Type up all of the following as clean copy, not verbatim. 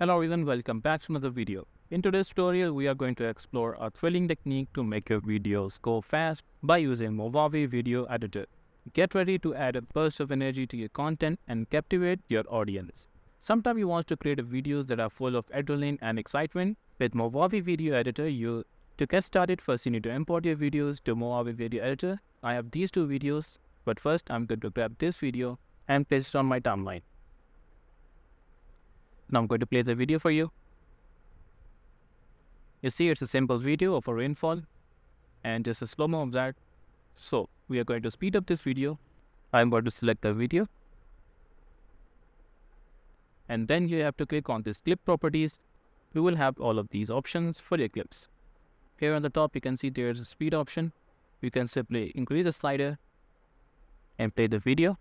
Hello everyone, welcome back to another video. In today's tutorial, we are going to explore a thrilling technique to make your videos go fast by using Movavi Video Editor. Get ready to add a burst of energy to your content and captivate your audience. Sometimes you want to create videos that are full of adrenaline and excitement. With Movavi Video Editor, to get started, first you need to import your videos to Movavi Video Editor. I have these two videos, but first I'm going to grab this video and place it on my timeline. Now I'm going to play the video for you. You see, it's a simple video of a rainfall and just a slow-mo of that. So we are going to speed up this video. I'm going to select the video. And then you have to click on this clip properties. You will have all of these options for your clips. Here on the top, you can see there's a speed option. You can simply increase the slider and play the video.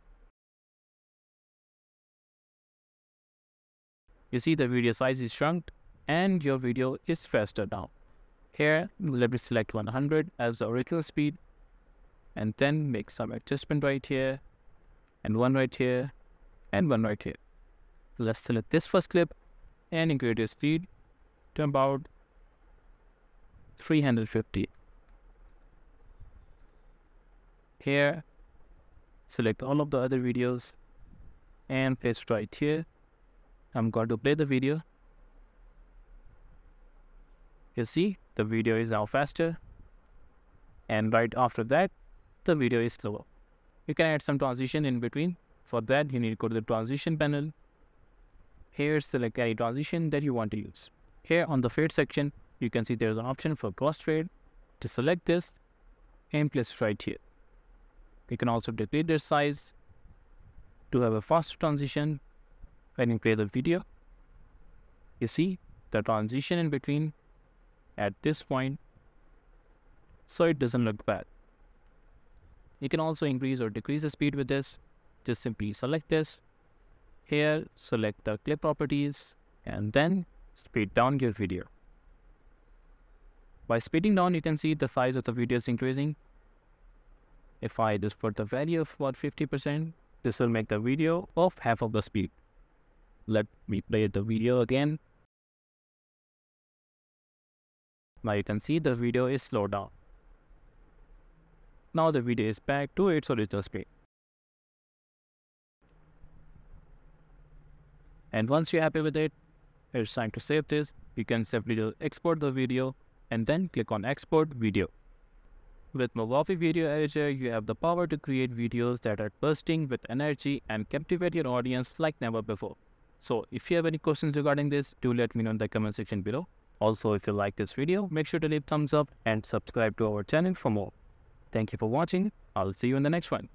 You see the video size is shrunk and your video is faster now. Here, let me select 100 as the original speed and then make some adjustment right here and one right here and one right here. Let's select this first clip and increase the speed to about 350. Here, select all of the other videos and place it right here. I'm going to play the video. You see, the video is now faster. And right after that, the video is slower. You can add some transition in between. For that, you need to go to the transition panel. Here, select any transition that you want to use. Here on the fade section, you can see there's an option for crossfade. To select this and place it right here. You can also decrease their size to have a faster transition. When you play the video, you see the transition in between at this point, so it doesn't look bad. You can also increase or decrease the speed with this. Just simply select this. Here, select the clip properties and then speed down your video. By speeding down, you can see the size of the video is increasing. If I just put the value of about 50%, this will make the video of half of the speed. Let me play the video again. Now you can see the video is slowed down. Now the video is back to its original speed. And once you're happy with it, it's time to save this. You can simply export the video and then click on Export Video. With Movavi Video Editor, you have the power to create videos that are bursting with energy and captivate your audience like never before. So if you have any questions regarding this, do let me know in the comment section below. Also, if you like this video, make sure to leave thumbs up and subscribe to our channel for more. Thank you for watching. I'll see you in the next one.